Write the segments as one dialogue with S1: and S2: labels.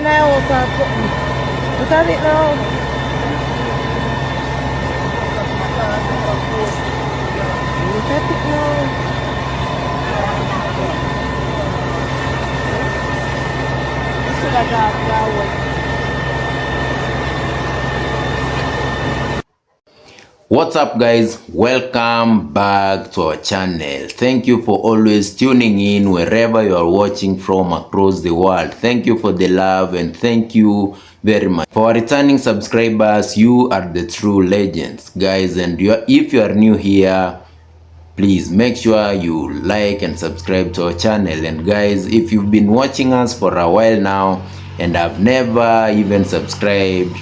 S1: in our house or something. Look at it now. Look at it now. This should have got that way.
S2: What's up, guys? Welcome back to our channel. Thank you for always tuning in wherever you are watching from across the world. Thank you for the love and thank you very much. For our returning subscribers, you are the true legends, guys. And if you are new here, please make sure you like and subscribe to our channel. And guys, if you've been watching us for a while now and have never even subscribed,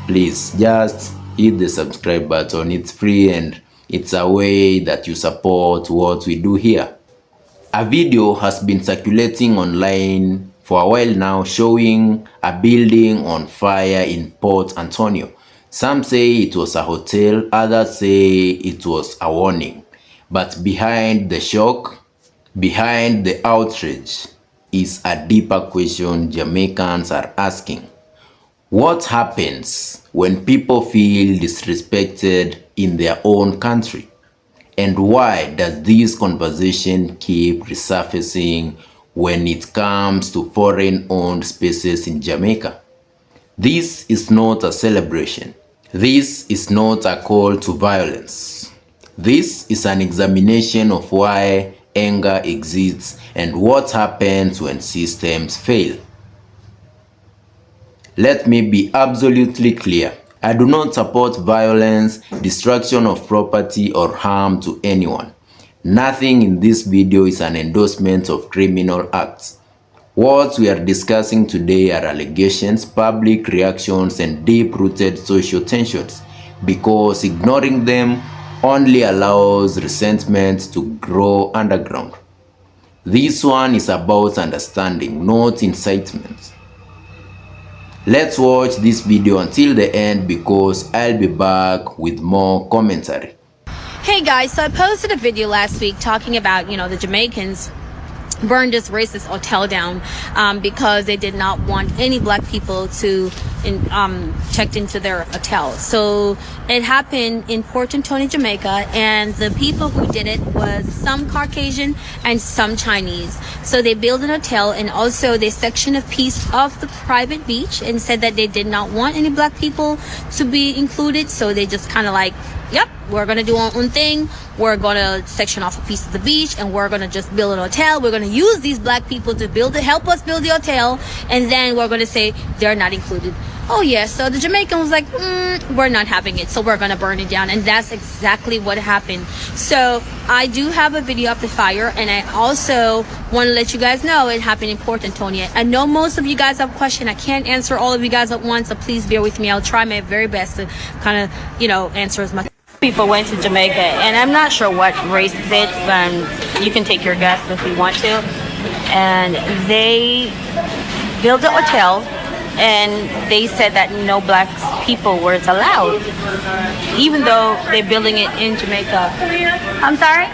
S2: please just hit the subscribe button. It's free and it's a way that you support what we do here. A video has been circulating online for a while now showing a building on fire in Port Antonio. Some say it was a hotel, others say it was a warning. But behind the shock, behind the outrage, is a deeper question Jamaicans are asking. What happens when people feel disrespected in their own country? And why does this conversation keep resurfacing when it comes to foreign-owned spaces in Jamaica? This is not a celebration. This is not a call to violence. This is an examination of why anger exists and what happens when systems fail. Let me be absolutely clear. I do not support violence, destruction of property, or harm to anyone. Nothing in this video is an endorsement of criminal acts. What we are discussing today are allegations, public reactions, and deep-rooted social tensions, because ignoring them only allows resentment to grow underground. This one is about understanding, not incitement. Let's watch this video until the end because I'll be back with more commentary.
S3: Hey guys, so I posted a video last week talking about, the Jamaicans burned this racist hotel down because they did not want any black people to checked into their hotel. So it happened in Port Antonio, Jamaica, and the people who did it was some Caucasian and some Chinese. So they built an hotel and also they sectioned a piece of the private beach and said that they did not want any black people to be included. So they just kind of like, yep, we're gonna do our own thing. We're gonna section off a piece of the beach and we're gonna just build an hotel. We're gonna use these black people to help us build the hotel, and then we're gonna say they're not included. Oh yeah, so the Jamaican was like, we're not having it, so we're gonna burn it down. And that's exactly what happened. So I do have a video of the fire, and I also want to let you guys know it happened in Port Antonio. I know most of you guys have questions. I can't answer all of you guys at once, so please bear with me. I'll try my very best to kind of, answer as much.
S4: People went to Jamaica, and I'm not sure what race is it, you can take your guess if you want to. And they built a hotel, and they said that no black people were allowed, even though they're building it in Jamaica. I'm sorry?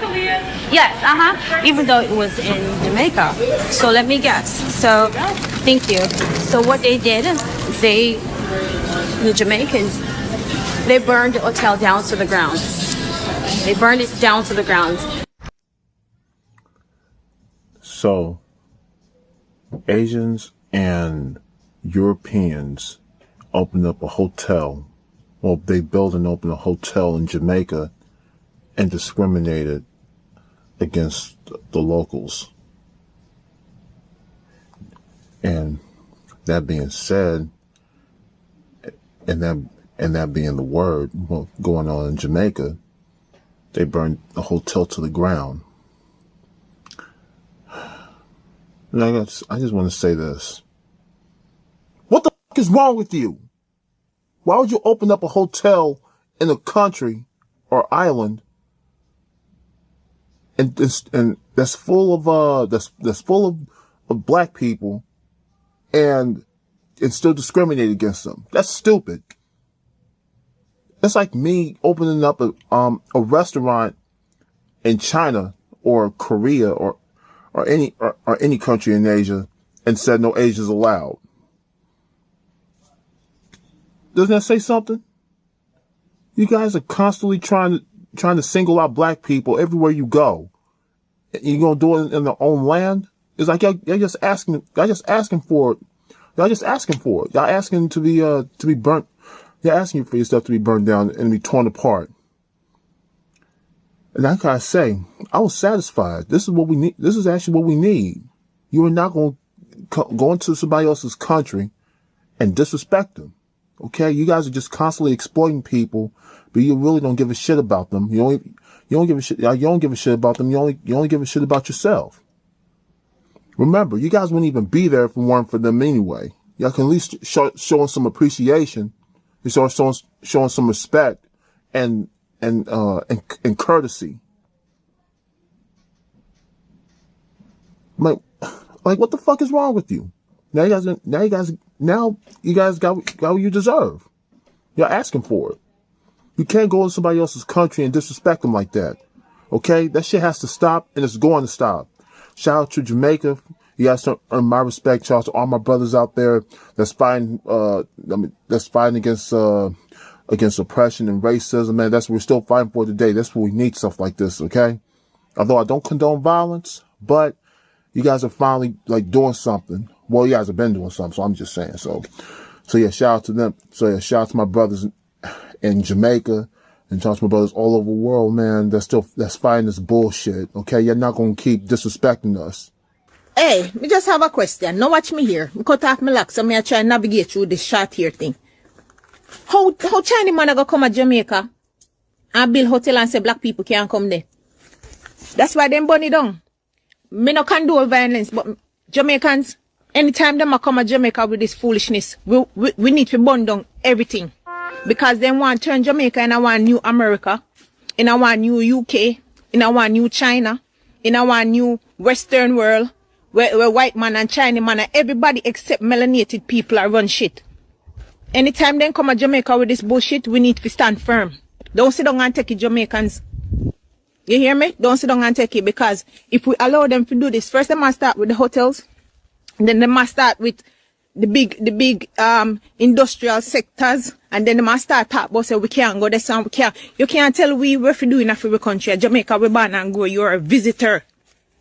S4: Yes, even though it was in Jamaica. So let me guess. So, thank you. So what they did, the Jamaicans, they burned the hotel down to the ground. They burned it down to the ground.
S5: So, Asians and Europeans opened up a hotel. Well, they built and opened a hotel in Jamaica and discriminated against the locals. And that being said, and that being the word going on in Jamaica, they burned the hotel to the ground. And I just want to say this. What the fuck is wrong with you? Why would you open up a hotel in a country or island and that's full of black people and still discriminate against them? That's stupid. That's like me opening up a restaurant in China or Korea or any country in Asia and said no Asians allowed. Doesn't that say something? You guys are constantly trying to single out black people everywhere you go. You're gonna do it in their own land? It's like y'all just asking for it. Y'all just asking for it. Y'all asking to be burnt. You're asking for your stuff to be burned down and be torn apart. And I gotta say, I was satisfied. This is what we need. This is actually what we need. You are not going to go into somebody else's country and disrespect them. Okay? You guys are just constantly exploiting people, but you really don't give a shit about them. You don't give a shit. You don't give a shit about them. You only give a shit about yourself. Remember, you guys wouldn't even be there if it weren't for them anyway. Y'all can at least showing some appreciation, showing some respect and courtesy. Like what the fuck is wrong with you? Now you guys got what you deserve. You're asking for it. You can't go into somebody else's country and disrespect them like that. Okay? That shit has to stop, and it's going to stop. Shout out to Jamaica. You guys earn my respect. Shout out to all my brothers out there that's fighting against oppression and racism, man. That's what we're still fighting for today. That's what we need, stuff like this, okay? Although I don't condone violence, but you guys are finally like doing something. Well, you guys have been doing something, so I'm just saying. So yeah, shout out to them. So yeah, shout out to my brothers in Jamaica and shout out to my brothers all over the world, man. That's fighting this bullshit. Okay, you're not gonna keep disrespecting us.
S1: Hey, me just have a question. Now watch me here. Me cut off my lock, so me I try and navigate through this short here thing. How Chinese man go come to Jamaica and build hotel and say black people can't come there? That's why them burn it down. Me no condone violence, but Jamaicans, anytime them come to Jamaica with this foolishness, we need to burn down everything. Because they want to turn Jamaica in our new America, in our new UK, in our new China, in our new Western world, where white man and Chinese man and everybody except melanated people are run shit. Anytime they come to Jamaica with this bullshit, we need to stand firm. Don't sit down and take it, Jamaicans. You hear me? Don't sit down and take it, because if we allow them to do this, first they must start with the hotels, then they must start with the big industrial sectors, and then they must start talk about say we can't go there, and we can't. You can't tell we what we do in a free country. Jamaica, we born and grow. You're a visitor.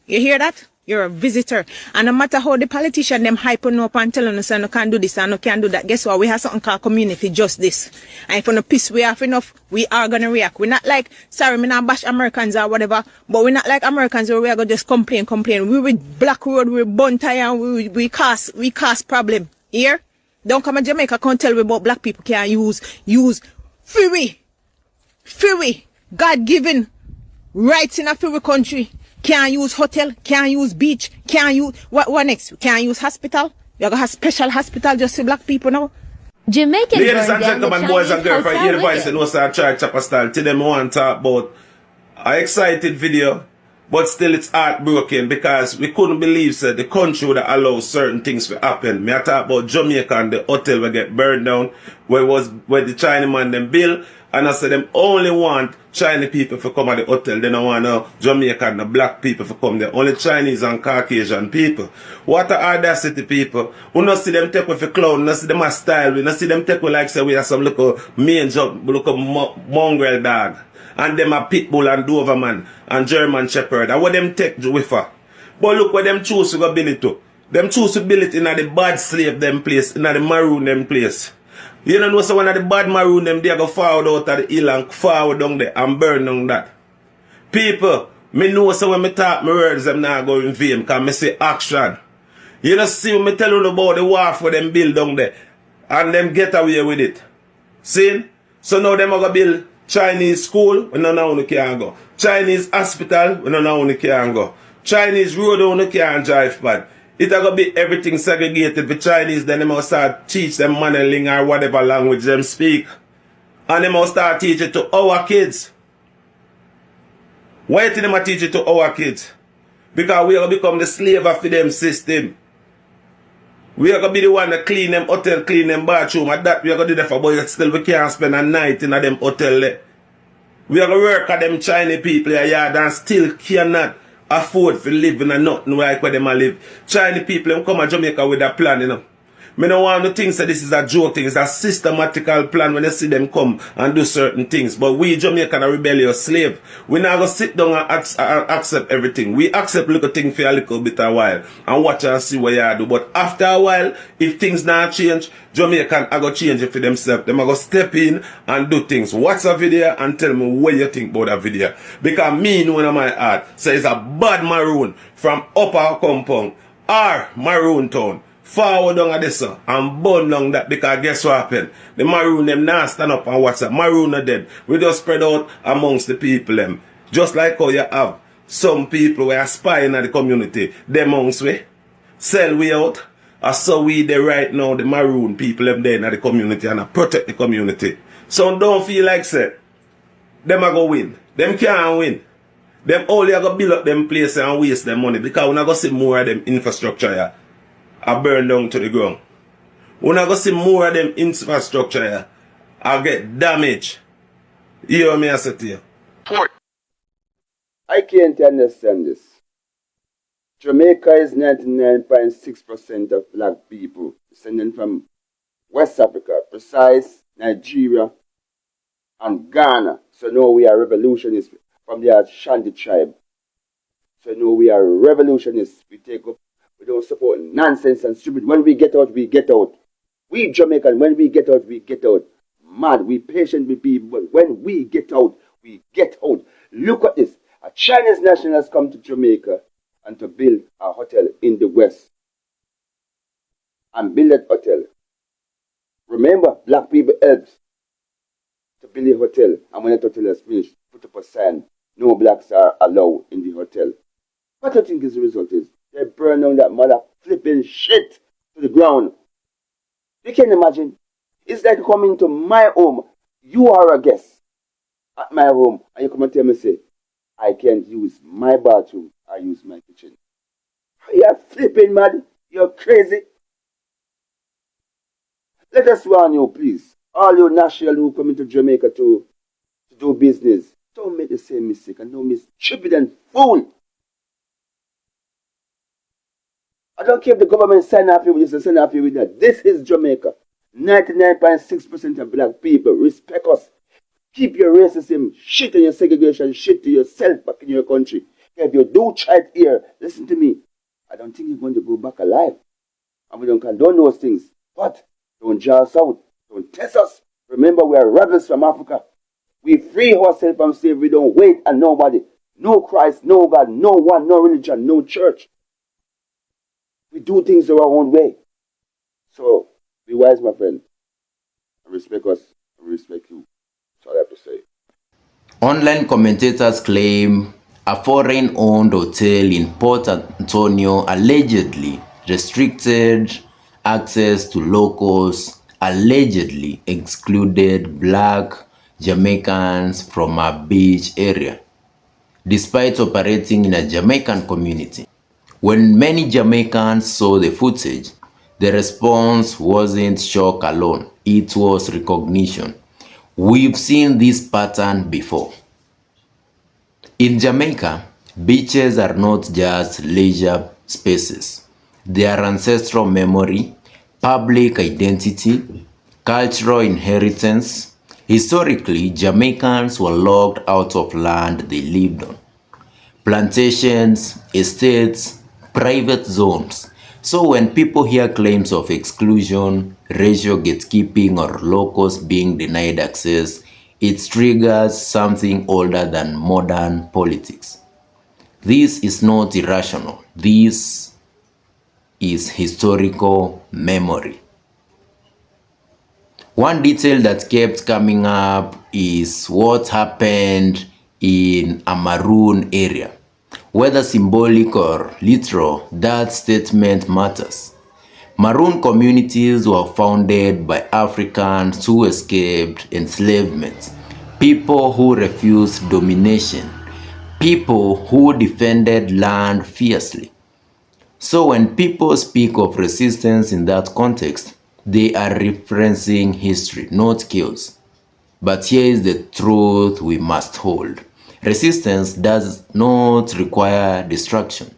S1: You hear that? You're a visitor. And no matter how the politician them hyping up and telling us and no can do this and no can do that, guess what? We have something called community justice. And if we no piss we off enough, we are gonna react. We're not like, sorry, me not bash Americans or whatever, but we're not like Americans where we are gonna just complain. We with Black Road, we bun tire, and we cause problem. Here? Don't come to Jamaica, can't tell me about black people can't use free, God-given rights in a free country. Can't use hotel, can't use beach, can't use, what next? Can't use hospital? You got a special hospital just for black people now?
S3: Jamaican
S6: ladies and gentlemen, boys and girls, from here the voice and also I try chopper style. Today I want to talk about an excited video, but still it's heartbroken because we couldn't believe that the country would allow certain things to happen. Me I talk about Jamaica and the hotel will get burned down, where the Chinese man them build. And I said them only want Chinese people to come at the hotel. They don't want no Jamaican and the black people to come there. Only Chinese and Caucasian people. What a audacity, people. We don't see them take with a clown. We don't see them a style. We don't see them take with like say we have some little little mongrel dog. And them a pit bull and Doberman and German shepherd. And what them take with her. But look what them choose to go build it to. Them choose to build it in the bad slave them place. In the maroon them place. You don't know, so one of the bad maroon them, they go forward out of the hill and forward down there and burn down that. People, me know so when me talk my words, them not go in vain, because me say action. You don't see when me tell you about the wharf where them build down there, and them get away with it. See? So now them are going to build Chinese school, we don't know who can go. Chinese hospital, we don't know who can go. Chinese road, who can't drive bad. It's going to be everything segregated for Chinese, then they must start teach them Mandarin or whatever language them speak. And they must start teach it to our kids. Why do they must teach it to our kids? Because we are going to become the slave of them system. We are going to be the one that clean them hotel, clean them bathroom, and that we are going to do that for, but still we can't spend a night in them hotel there. We are going to work at them Chinese people here and still cannot afford to live in a nothing like where them live. Chinese people them come to Jamaica with a plan, you know. Me no want to think that this is a joke thing. It's a systematical plan when you see them come and do certain things. But we Jamaican are rebellious slave. We not going to sit down and accept everything. We accept little thing for a little bit a while and watch and see what you do. But after a while, if things not change, Jamaican are going to change it for themselves. Them are going to step in and do things. Watch a video and tell me what you think about that video. Because me know in my heart, say it's a bad maroon from upper compound or maroon town. Forward down at this and burn down that, because guess what happened? The maroon them now stand up and watch that. Maroon are dead. We just spread out amongst the people them. Just like how you have some people who are spying at the community. Them amongst we sell we out. Or so we there right now, the maroon people them there in the community and protect the community. So don't feel like say them are going to win. Them can't win. Them only are going to build up them places and waste them money, because we're not going to see more of them infrastructure here are burn down to the ground. We're not going to see more of them infrastructure here are get damaged. You hear me I say to you?
S7: I can't understand this. Jamaica is 99.6% of black people descending from West Africa, precise Nigeria and Ghana. So now we are revolutionists from the Ashanti tribe. So now we are revolutionists. We take up. We don't support nonsense and stupid. When we get out, we get out. We Jamaican, when we get out, we get out. Mad, we patient with people, but when we get out, we get out. Look at this. A Chinese national has come to Jamaica and to build a hotel in the West. And build that hotel. Remember, black people helped to build a hotel. And when that hotel is finished, put up a sign, no blacks are allowed in the hotel. What do you think is the result is? They burn down that mother flipping shit to the ground. You can imagine. It's like coming to my home. You are a guest at my home. And you come and tell me, say, I can't use my bathroom. I use my kitchen. You're flipping mad. You're crazy. Let us warn you, please. All you national who come into Jamaica to do business, don't make the same mistake and don't be stupid and fool. I don't care if the government sign off you with this, sign off you with that. This is Jamaica. 99.6% of black people respect us. Keep your racism, shit and your segregation, shit to yourself back in your country. If you do try it here, listen to me. I don't think you're going to go back alive. And we don't condone those things. But don't jar us out. Don't test us. Remember, we are rebels from Africa. We free ourselves from slavery. We don't wait on nobody. No Christ, no God, no one, no religion, no church. We do things our own way. So, be wise, my friend. And respect us. And respect you. That's all I have to say.
S2: Online commentators claim a foreign-owned hotel in Port Antonio allegedly restricted access to locals, allegedly excluded black Jamaicans from a beach area, despite operating in a Jamaican community. When many Jamaicans saw the footage, the response wasn't shock alone, it was recognition. We've seen this pattern before. In Jamaica, beaches are not just leisure spaces. They are ancestral memory, public identity, cultural inheritance. Historically, Jamaicans were locked out of land they lived on. Plantations, estates, private zones. So when people hear claims of exclusion, racial gatekeeping, or locals being denied access, it triggers something older than modern politics. This is not irrational. This is historical memory. One detail that kept coming up is what happened in a maroon area. Whether symbolic or literal, that statement matters. Maroon communities were founded by Africans who escaped enslavement, people who refused domination, people who defended land fiercely. So when people speak of resistance in that context, they are referencing history, not chaos. But here is the truth we must hold. Resistance does not require destruction,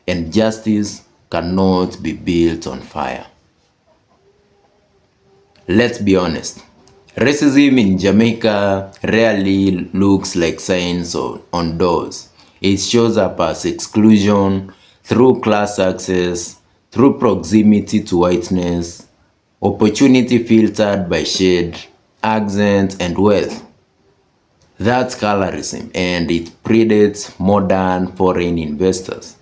S2: and justice cannot be built on fire. Let's be honest. Racism in Jamaica rarely looks like signs on doors. It shows up as exclusion through class access, through proximity to whiteness, opportunity filtered by shade, accent, and wealth. That's colorism, and it predates modern foreign investors.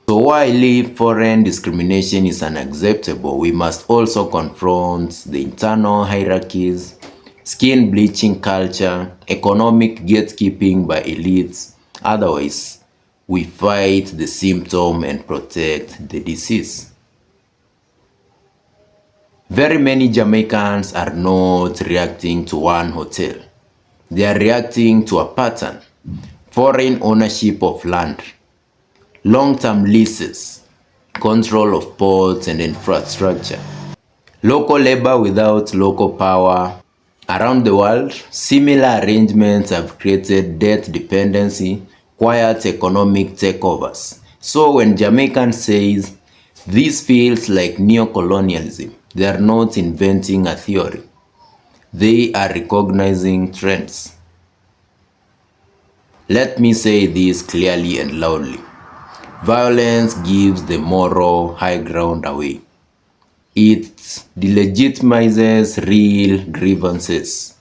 S2: So while foreign discrimination is unacceptable, we must also confront the internal hierarchies, skin bleaching culture, economic gatekeeping by elites. Otherwise, we fight the symptom and protect the disease. Very many Jamaicans are not reacting to one hotel. They are reacting to a pattern: foreign ownership of land, long-term leases, control of ports and infrastructure, local labor without local power. Around the world, similar arrangements have created debt dependency, quiet economic takeovers. So when Jamaicans says this feels like neo-colonialism, they are not inventing a theory. They are recognizing trends. Let me say this clearly and loudly. Violence gives the moral high ground away. It delegitimizes real grievances.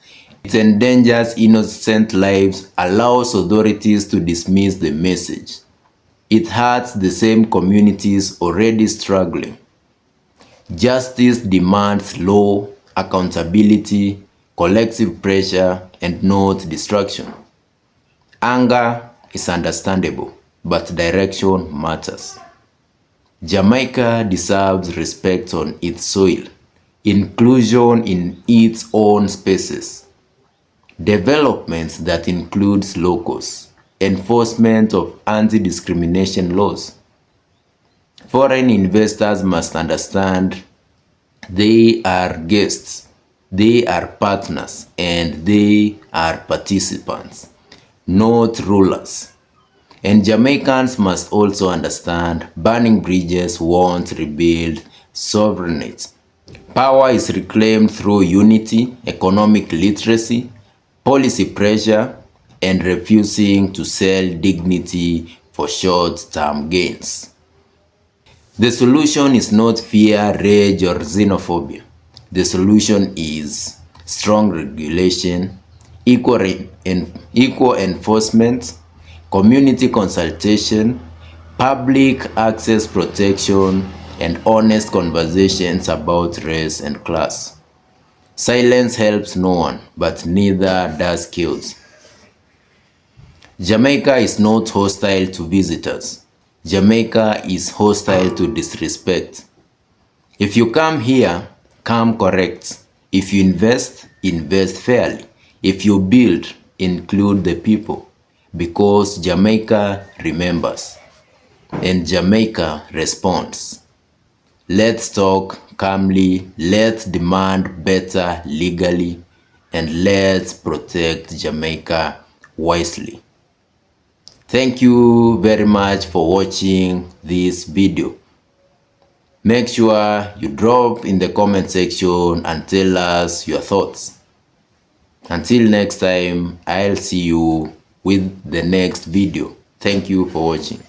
S2: It endangers innocent lives, allows authorities to dismiss the message. It hurts the same communities already struggling. Justice demands law, accountability, collective pressure, and not distraction. Anger is understandable, but direction matters. Jamaica deserves respect on its soil, inclusion in its own spaces, development that includes locals, enforcement of anti-discrimination laws. Foreign investors must understand they are guests, they are partners, and they are participants, not rulers. And Jamaicans must also understand burning bridges won't rebuild sovereignty. Power is reclaimed through unity, economic literacy, policy pressure, and refusing to sell dignity for short-term gains. The solution is not fear, rage, or xenophobia. The solution is strong regulation, equal enforcement, community consultation, public access protection, and honest conversations about race and class. Silence helps no one, but neither does kills. Jamaica is not hostile to visitors. Jamaica is hostile to disrespect. If you come here, come correct. If you invest, invest fairly. If you build, include the people. Because Jamaica remembers and Jamaica responds. Let's talk calmly, let's demand better legally, and let's protect Jamaica wisely. Thank you very much for watching this video. Make sure you drop in the comment section and tell us your thoughts. Until next time, I'll see you with the next video. Thank you for watching.